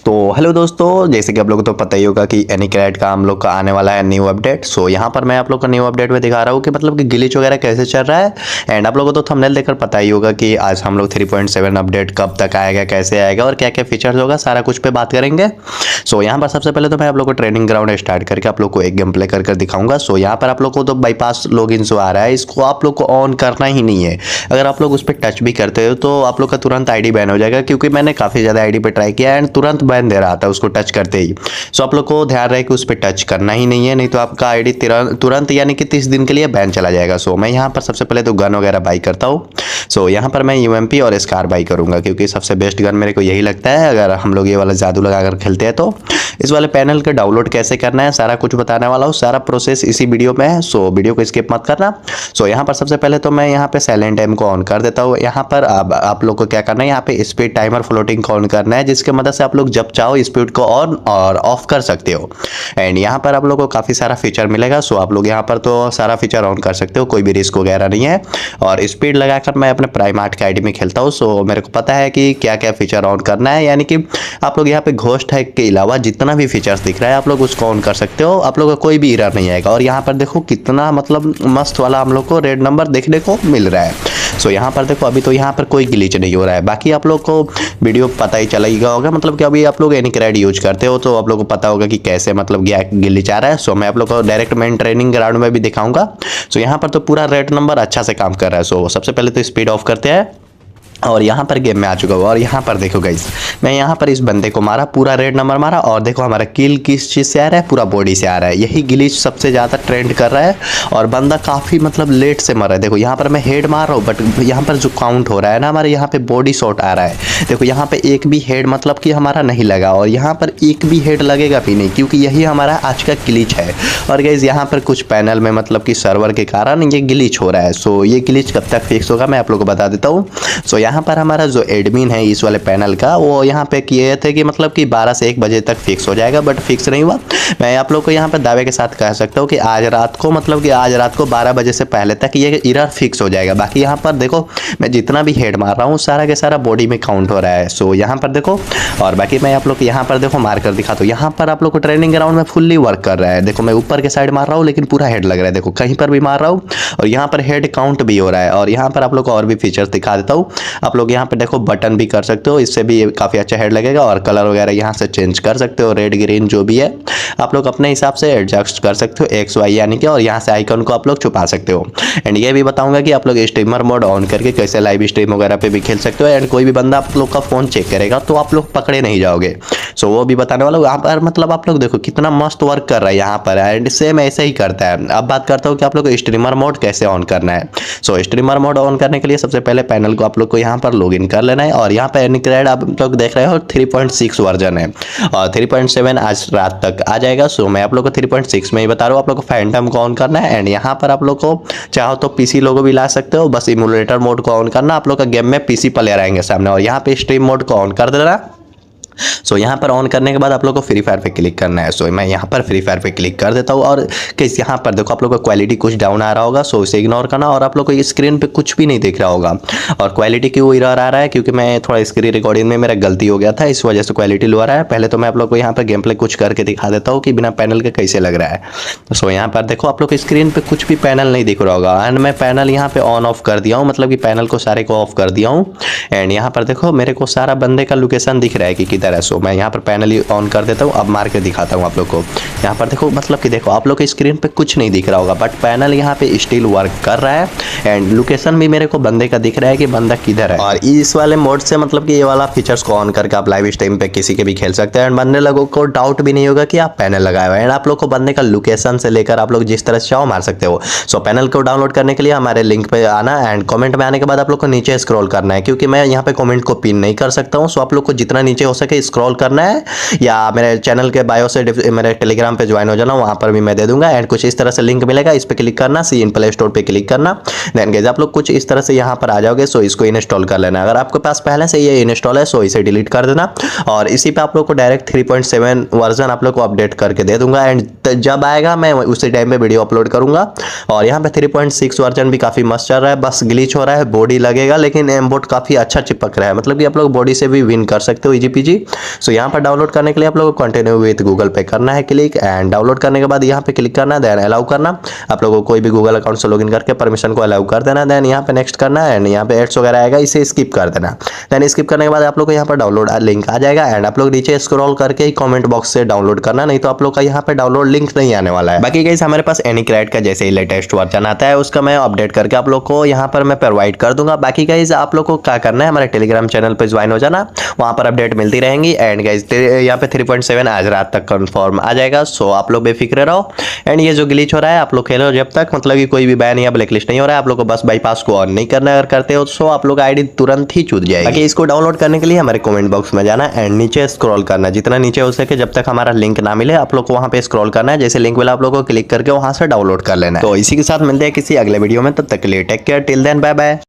तो हेलो दोस्तों, जैसे कि आप लोगों को तो पता ही होगा कि एनीक्रैट का हम लोग का आने वाला है न्यू अपडेट। सो यहाँ पर मैं आप लोग का न्यू अपडेट में दिखा रहा हूँ कि मतलब कि ग्लिच वगैरह कैसे चल रहा है। एंड आप लोगों को तो थंबनेल देखकर पता ही होगा कि आज हम लोग 3.7 अपडेट कब तक आएगा, कैसे आएगा और क्या क्या फीचर्स होगा, सारा कुछ पे बात करेंगे। सो यहाँ पर सबसे पहले तो मैं आप लोग को ट्रेनिंग ग्राउंड स्टार्ट करके आप लोग को एक गेम प्ले कर दिखाऊंगा। सो यहाँ पर आप लोग को तो बाईपास लॉगिन जो आ रहा है, इसको आप लोग को ऑन करना ही नहीं है। अगर आप लोग उस पर टच भी करते हो तो आप लोग का तुरंत आईडी बैन हो जाएगा, क्योंकि मैंने काफ़ी ज़्यादा आईडी पे ट्राई किया एंड तुरंत बैन दे रहा था उसको टच करते ही। सो आप लोग को ध्यान रहे कि उस पर टच करना ही नहीं है, नहीं तो आपका आईडी तुरंत यानी कि 30 दिन के लिए बैन चला जाएगा। सो मैं यहाँ पर सबसे पहले तो गन वगैरह बाई करता हूँ। सो यहाँ पर मैं यूएमपी और स्कार बाई करूँगा, क्योंकि सबसे बेस्ट गन मेरे को यही लगता है अगर हम लोग ये वाला जादू लगाकर खेलते हैं। तो इस वाले पैनल का डाउनलोड कैसे करना है सारा कुछ बताने वाला हूँ, सारा प्रोसेस इसी वीडियो में है। सो वीडियो को स्किप मत करना। सो यहाँ पर सबसे पहले तो मैं यहाँ पे साइलेंट टाइम को ऑन कर देता हूँ। यहाँ पर अब आप लोग को क्या करना है, यहाँ पे स्पीड टाइमर फ्लोटिंग को ऑन करना है, जिसके मदद से आप लोग जब चाहो स्पीड को ऑन और ऑफ कर सकते हो। एंड यहाँ पर आप लोग को काफ़ी सारा फीचर मिलेगा। सो आप लोग यहाँ पर तो सारा फीचर ऑन कर सकते हो, कोई भी रिस्क वगैरह नहीं है। और स्पीड लगाकर मैं अपने प्राइम आर्ट के आईडी में खेलता हूँ। सो मेरे को पता है कि क्या क्या फीचर ऑन करना है, यानी कि आप लोग यहाँ पे घोस्ट हैक के अलावा जितना भी फीचर्स दिख रहा है आप लोग उसको ऑन कर सकते हो। आप लोग का कोई भी एरर नहीं आएगा। और यहाँ पर देखो कितना मतलब मस्त वाला हम लोग को रेड नंबर देखने को मिल रहा है। सो यहाँ पर देखो अभी तो यहाँ पर कोई ग्लिच नहीं हो रहा है। बाकी आप लोग को वीडियो पता ही चलेगा होगा, मतलब कि अभी आप लोग एनीक्रैट यूज करते हो तो आप लोग को पता होगा कि कैसे मतलब ग्लिच आ रहा है। सो मैं आप लोग को डायरेक्ट मेन ट्रेनिंग ग्राउंड में भी दिखाऊंगा। सो यहाँ पर तो पूरा रेड नंबर अच्छा से काम कर रहा है। सो सबसे पहले तो स्पीड ऑफ करते हैं और यहाँ पर गेम में आ चुका हुआ। और यहाँ पर देखो गाइस, मैं यहाँ पर इस बंदे को मारा, पूरा रेड नंबर मारा। और देखो हमारा किल किस चीज़ से आ रहा है, पूरा बॉडी से आ रहा है। यही ग्लिच सबसे ज़्यादा ट्रेंड कर रहा है और बंदा काफ़ी मतलब लेट से मर रहा है। देखो यहाँ पर मैं हेड मार रहा हूँ, बट यहाँ पर जो काउंट हो रहा है ना, हमारे यहाँ पे बॉडी शॉट आ रहा है। देखो यहाँ पे एक भी हेड मतलब कि हमारा नहीं लगा, और यहाँ पर एक भी हेड लगेगा भी नहीं, क्योंकि यही हमारा आज का ग्लिच है। और गाइस यहाँ पर कुछ पैनल में मतलब कि सर्वर के कारण ये ग्लिच हो रहा है। सो ये ग्लिच कब तक फिक्स होगा मैं आप लोग को बता देता हूँ। सो यहाँ पर हमारा जो एडमिन है इस वाले पैनल का, वो यहाँ पे किए थे कि मतलब कि 12 से 1 बजे तक फिक्स हो जाएगा, बट फिक्स नहीं हुआ। मैं आप लोग को यहाँ पर दावे के साथ कह सकता हूँ कि आज रात को मतलब कि आज रात को 12 बजे से पहले तक ये एरर फिक्स हो जाएगा। बाकी यहाँ पर देखो मैं जितना भी हेड मार रहा हूँ सारा के सारा बॉडी में काउंट हो रहा है। सो यहाँ पर देखो, और बाकी मैं आप लोग को यहाँ पर देखो मार कर दिखाता हूँ। यहाँ पर आप लोग को ट्रेनिंग ग्राउंड में फुल्ली वर्क कर रहा है। देखो मैं ऊपर के साइड मार रहा हूँ लेकिन पूरा हेड लग रहा है। देखो कहीं पर भी मार रहा हूँ और यहाँ पर हेड काउंट भी हो रहा है। और यहाँ पर आप लोग को और भी फीचर्स दिखा देता हूँ। आप लोग यहाँ पर देखो बटन भी कर सकते हो, इससे भी काफ़ी अच्छा हेड लगेगा। और कलर वगैरह यहाँ से चेंज कर सकते हो, रेड ग्रीन जो भी है आप लोग अपने हिसाब से एडजस्ट कर सकते हो, एक्स वाई यानी कि। और यहाँ से आइकन को आप लोग छुपा सकते हो। एंड ये भी बताऊंगा कि आप लोग स्ट्रीमर मोड ऑन करके कैसे लाइव स्ट्रीम वगैरह पे भी खेल सकते हो। एंड कोई भी बंदा आप लोग का फ़ोन चेक करेगा तो आप लोग पकड़े नहीं जाओगे। सो वो भी बताने वाला हूँ। यहाँ पर मतलब आप लोग देखो कितना मस्त वर्क कर रहा है यहाँ पर, एंड सेम ऐसे ही करता है। अब बात करता हूँ कि आप लोग को स्ट्रीमर मोड कैसे ऑन करना है। सो स्ट्रीमर मोड ऑन करने के लिए सबसे पहले पैनल को आप लोग को यहाँ पर लॉग इन कर लेना है। और यहाँ पे एनीक्रैट आप लोग देख रहे हो 3.6 वर्जन है और 3.7 आज रात तक आ जाएगा। सो मैं आप लोग को 3.6 में ही बता रहा हूँ। आप लोग को फैंटम को ऑन करना है। एंड यहाँ पर आप लोग को चाहो तो पीसी लोगो भी ला सकते हो, बस इमुलेटर मोड को ऑन करना। आप लोग का गेम में पीसी प्लेयर आएंगे सामने, और यहाँ पे स्ट्रीम मोड को ऑन कर देना। सो यहाँ पर ऑन करने के बाद आप लोग को फ्री फायर पे क्लिक करना है। सो मैं यहाँ पर फ्री फायर पे क्लिक कर देता हूँ। और किस यहाँ पर देखो आप लोग को क्वालिटी कुछ डाउन आ रहा होगा, सो इसे इग्नोर करना। और आप लोग को स्क्रीन पे कुछ भी नहीं दिख रहा होगा। और क्वालिटी क्यों एरर आ रहा है, क्योंकि मैं थोड़ा स्क्रीन रिकॉर्डिंग में मेरा गलती हो गया था, इस वजह से क्वालिटी लो आ रहा है। पहले तो मैं आप लोग को यहाँ पर गेम प्ले कुछ करके दिखा देता हूँ कि बिना पैनल के कैसे लग रहा है। सो यहाँ पर देखो आप लोग को स्क्रीन पर कुछ भी पैनल नहीं दिख रहा होगा। एंड मैं पैनल यहाँ पे ऑन ऑफ कर दिया हूँ, मतलब कि पैनल को सारे को ऑफ कर दिया हूँ। एंड यहाँ पर देखो मेरे को सारा बंदे का लोकेशन दिख रहा है कि किधर है। सो मैं यहाँ पर पैनल ऑन कर देता हूँ। अब मार के दिखाता हूँ आप लोग को। यहाँ पर देखो मतलब कि देखो आप लोग के स्क्रीन पे कुछ नहीं दिख रहा होगा, बट पैनल यहाँ पे स्टिल वर्क कर रहा है। एंड लोकेशन भी मेरे को बंदे का दिख रहा है कि बंदा किधर है। और इस वाले मोड से मतलब कि ये वाला फीचर्स को ऑन करके आप लाइव स्ट्रीम पे किसी के भी खेल सकते हैं। एंड बंदे लोगों को डाउट भी नहीं होगा कि आप पैनल लगाए हुए हैं। एंड आप लोग को बंदे का लोकेशन से लेकर आप लोग जिस तरह से चाहो मार सकते हो। सो पैनल को डाउनलोड करने के लिए हमारे लिंक पे आना। एंड कॉमेंट में आने के बाद आप लोग को नीचे स्क्रॉल करना है, क्योंकि मैं यहाँ पे कॉमेंट को पिन नहीं कर सकता हूँ। सो आप लोग को जितना नीचे हो सके स्क्रॉल करना है, या मेरे चैनल के बायो से मेरे टेलीग्राम पे ज्वाइन हो जाना, वहाँ पर भी मैं दे दूंगा। एंड कुछ इस तरह से लिंक मिलेगा, इस पर क्लिक करना, सी इन प्ले स्टोर पे क्लिक करना। देन गाइस आप लोग कुछ इस तरह से यहाँ पर आ जाओगे। सो इसको इंस्टॉल कर लेना। अगर आपके पास पहले से ये इंस्टॉल है सो इसे डिलीट कर देना। और इसी पे आप लोग को डायरेक्ट 3.7 वर्जन आप लोग को अपडेट करके दे दूंगा। एंड जब आएगा मैं उसी टाइम पे वीडियो अपलोड करूंगा। और यहाँ पे 3.6 वर्जन भी काफ़ी मस्त चल रहा है, बस ग्लिच हो रहा है, बॉडी लगेगा लेकिन एमबोट काफ़ी अच्छा चिपक रहा है, मतलब कि आप लोग बॉडी से भी विन कर सकते हो इजी पीजी। सो यहाँ पर डाउनलोड करने के लिए आप लोगों को कंटिन्यू विद गूगल पे करना है क्लिक, एंड डाउनलोड करने के बाद यहाँ पे क्लिक करना है, देन अलाउ करना। आप लोगों को कोई भी गूगल अकाउंट से लॉगिन करके परमिशन को अलाउ कर देना, देन यहाँ पे नेक्स्ट करना है, एंड यहाँ पे एड्स वगैरह आएगा, इसे स्किप कर देना। देन स्किप करने के बाद आप लोग को यहाँ पर डाउनलोड लिंक आ जाएगा, एंड आप लोग नीचे स्क्रॉल करके ही कमेंट बॉक्स से डाउनलोड करना, नहीं तो आप लोग का यहाँ पे डाउनलोड लिंक नहीं आने वाला है। बाकी गाइस हमारे पास एनीक्रैट का जैसे ही लेटेस्ट वर्जन आता है उसका मैं अपडेट करके आप लोग को यहाँ पर मैं प्रोवाइड कर दूंगा। बाकी गाइस आप लोग को क्या करना है, हमारे टेलीग्राम चैनल पर ज्वाइन हो जाना, वहां पर अपडेट मिलती रहेंगी। एंड गाइस यहाँ पे 3.7 आज रात तक कंफर्म आ जाएगा, सो आप लोग बेफिक्र रहो। एंड ये जो ग्लिच हो रहा है आप लोग खेलो जब तक मतलब कि कोई भी बैन या ब्लैकलिस्ट नहीं हो रहा है, आप लोग को बस बाईपास को ऑन नहीं करना है। अगर करते हो तो आप लोग आईडी तुरंत ही छूट जाएगी। बाकी इसको डाउनलोड करने के लिए हमारे कमेंट बॉक्स में जाना एंड नीचे स्क्रॉल करना, जितना नीचे हो सके जब तक हमारा लिंक ना मिले आप लोग को वहां पे स्क्रॉल करना है। जैसे लिंक मिला आप लोग को क्लिक करके वहां से डाउनलोड कर लेना है। तो इसी के साथ मिलते हैं किसी अगले वीडियो में, तब तक के लिए take care, till then bye bye.